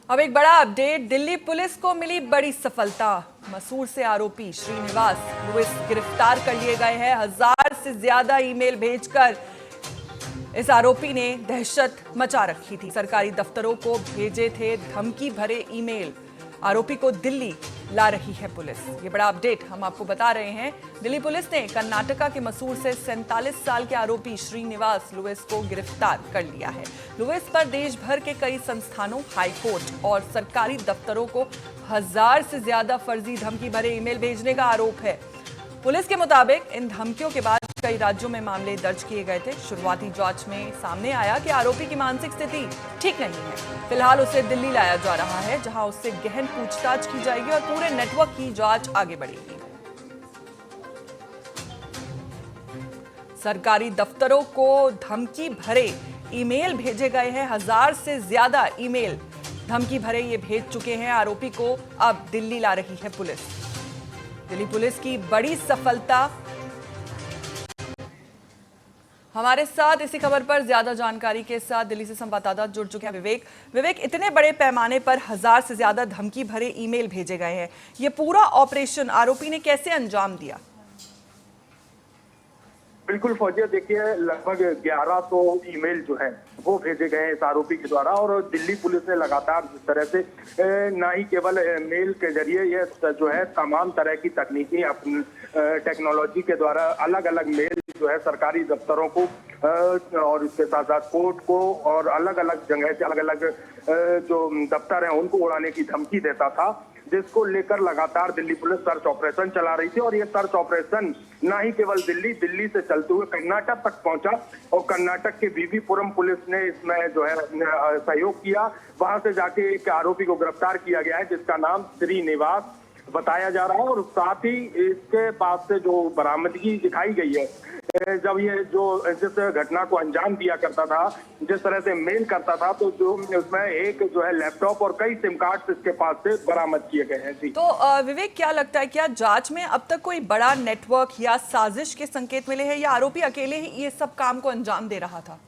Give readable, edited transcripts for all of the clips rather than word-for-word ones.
अब एक बड़ा अपडेट, दिल्ली पुलिस को मिली बड़ी सफलता। मसूर से आरोपी श्रीनिवास लुइस गिरफ्तार कर लिए गए हैं। 1000 से ज्यादा ईमेल भेजकर इस आरोपी ने दहशत मचा रखी थी। सरकारी दफ्तरों को भेजे थे धमकी भरे ईमेल। आरोपी को दिल्ली ला रही है पुलिस। ये बड़ा अपडेट हम आपको बता रहे हैं। दिल्ली पुलिस ने कर्नाटका के मसूर से 47 साल के आरोपी श्रीनिवास लुइस को गिरफ्तार कर लिया है। लुइस पर देश भर के कई संस्थानों, हाईकोर्ट और सरकारी दफ्तरों को 1000 से ज्यादा फर्जी धमकी भरे ईमेल भेजने का आरोप है। पुलिस के मुताबिक इन धमकियों के बाद कई राज्यों में मामले दर्ज किए गए थे। शुरुआती जांच में सामने आया कि आरोपी की मानसिक स्थिति ठीक नहीं है। फिलहाल उसे दिल्ली लाया जा रहा है, जहां उससे गहन पूछताछ की जाएगी और पूरे नेटवर्क की जांच आगे बढ़ेगी। सरकारी दफ्तरों को धमकी भरे ईमेल भेजे गए हैं। 1000 से ज्यादा ईमेल धमकी भरे ये भेज चुके हैं। आरोपी को अब दिल्ली ला रही है पुलिस। दिल्ली पुलिस की बड़ी सफलता। हमारे साथ इसी खबर पर ज्यादा जानकारी के साथ दिल्ली से संवाददाता जुड़ चुके हैं विवेक, इतने बड़े पैमाने पर 1000 से ज्यादा धमकी भरे ईमेल भेजे गए हैं। ये पूरा ऑपरेशन आरोपी ने कैसे अंजाम दिया? बिल्कुल फौजिया, देखिए लगभग 1100 ईमेल जो है वो भेजे गए हैं इस आरोपी के द्वारा। और दिल्ली पुलिस ने लगातार जिस तरह से ना ही केवल मेल के जरिए ये जो है तमाम तरह की तकनीकी अपनी टेक्नोलॉजी के द्वारा अलग अलग मेल जो है सरकारी दफ्तरों को और इसके साथ साथ कोर्ट को और अलग अलग जगह से अलग अलग जो दफ्तर हैं उनको उड़ाने की धमकी देता था, जिसको लेकर लगातार दिल्ली पुलिस सर्च ऑपरेशन चला रही थी। और ये सर्च ऑपरेशन ना ही केवल दिल्ली से चलते हुए कर्नाटक तक पहुंचा और कर्नाटक के बीबीपुरम पुलिस ने इसमें जो है सहयोग किया। वहां से जाके एक आरोपी को गिरफ्तार किया गया है, जिसका नाम श्रीनिवास बताया जा रहा है। और साथ ही इसके पास से जो बरामदगी दिखाई गई है, जब ये जो जिस घटना को अंजाम दिया करता था, जिस तरह से मेल करता था, तो जो उसमें एक जो है लैपटॉप और कई सिम कार्ड इसके पास से बरामद किए गए हैं। जी तो विवेक, क्या लगता है, क्या जांच में अब तक कोई बड़ा नेटवर्क या साजिश के संकेत मिले हैं या आरोपी अकेले ही ये सब काम को अंजाम दे रहा था?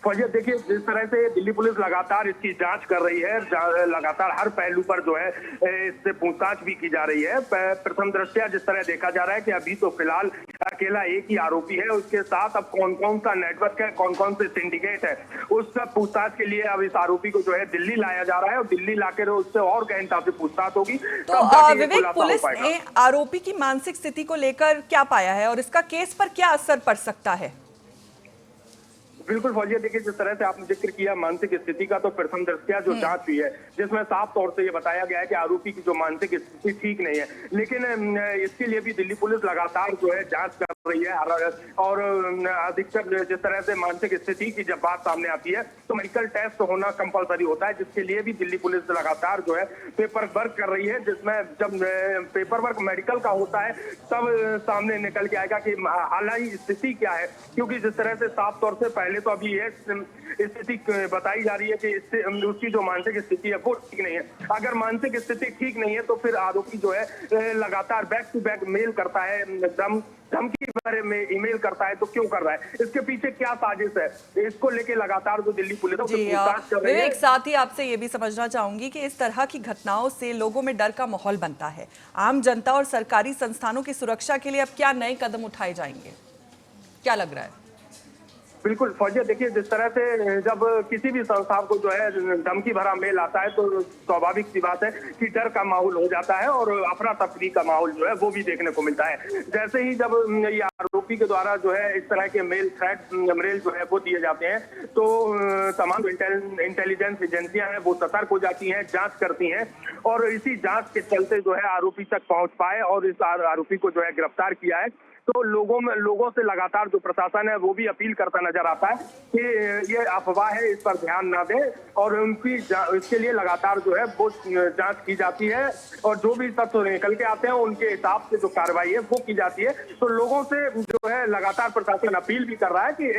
फौजिया, देखिए जिस तरह से दिल्ली पुलिस लगातार इसकी जांच कर रही है, लगातार हर पहलू पर जो है इससे पूछताछ भी की जा रही है। प्रथम दृष्टया जिस तरह देखा जा रहा है कि अभी तो फिलहाल अकेला एक ही आरोपी है, उसके साथ अब कौन कौन सा नेटवर्क है, कौन कौन से सिंडिकेट है, उस सब पूछताछ के लिए अब इस आरोपी को जो है दिल्ली लाया जा रहा है। और दिल्ली लाकर उससे और गहनता से पूछताछ होगी। तो विवेक, पुलिस ने आरोपी की मानसिक स्थिति को लेकर क्या पाया है और इसका केस पर क्या असर पड़ सकता है? बिल्कुल फौजिया, देखिए जिस तरह से आपने जिक्र किया मानसिक स्थिति का, तो प्रथम दृष्टया जो जांच हुई है जिसमें साफ तौर से ये बताया गया है कि आरोपी की जो मानसिक स्थिति ठीक नहीं है। लेकिन इसके लिए भी दिल्ली पुलिस लगातार जो है जांच कर रही है। और अधिकतर जिस तरह से मानसिक स्थिति की जब बात सामने आती है तो मेडिकल टेस्ट होना कंपलसरी होता है, जिसके लिए भी दिल्ली पुलिस लगातार जो है पेपर वर्क कर रही है। जिसमें जब पेपर वर्क मेडिकल का होता है तब सामने निकल के आएगा कि हालांकि स्थिति क्या है, क्योंकि जिस तरह से साफ तौर से पहले तो अभी ये स्थिति बताई जा रही है कि उसकी जो मानसिक स्थिति है वो ठीक नहीं है। अगर मानसिक स्थिति ठीक नहीं है तो फिर आरोपी जो है लगातार बैक टू बैक मेल करता है, धमकी भरे में ईमेल करता है, तो क्यों कर रहा है, इसके पीछे क्या साजिश है, इसको लेके लगातार जो दिल्ली पुलिस पूछताछ कर रही है। एक साथ ही आपसे ये भी समझना चाहूंगी कि इस तरह की घटनाओं से लोगों में डर का माहौल बनता है। आम जनता और सरकारी संस्थानों की सुरक्षा के लिए अब क्या नए कदम उठाए जाएंगे, क्या लग रहा है? बिल्कुल फौजिया, देखिए जिस तरह से जब किसी भी संस्था को जो है धमकी भरा मेल आता है तो स्वाभाविक सी बात है कि डर का माहौल हो जाता है और अफरा तफरी का माहौल जो है वो भी देखने को मिलता है। जैसे ही जब ये आरोपी के द्वारा जो है इस तरह के मेल थ्रेट मेल जो है वो दिए जाते हैं तो तमाम इंटेलिजेंस एजेंसियां हैं वो सतर्क हो जाती हैं, जांच करती हैं और इसी जांच के चलते जो है आरोपी तक पहुंच पाए और इस आरोपी को जो है गिरफ्तार किया है। तो लोगों से लगातार जो प्रशासन है वो भी अपील करता नजर आता है कि ये अफवाह है, इस पर ध्यान ना दें और उनकी इसके लिए लगातार जो है वो जांच की जाती है और जो भी तथ्य निकल के आते हैं उनके हिसाब से जो कार्रवाई है वो की जाती है। तो लोगों से जो है लगातार प्रशासन अपील भी कर रहा है कि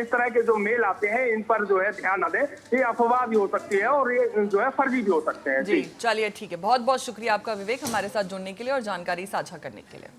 इस तरह के जो मेल आते हैं इन पर जो है ध्यान ना दें, ये अफवाह भी हो सकती है और ये जो है फर्जी भी हो सकते हैं। जी चलिए, ठीक है, बहुत बहुत शुक्रिया आपका विवेक, हमारे साथ जुड़ने के लिए और जानकारी साझा करने के लिए।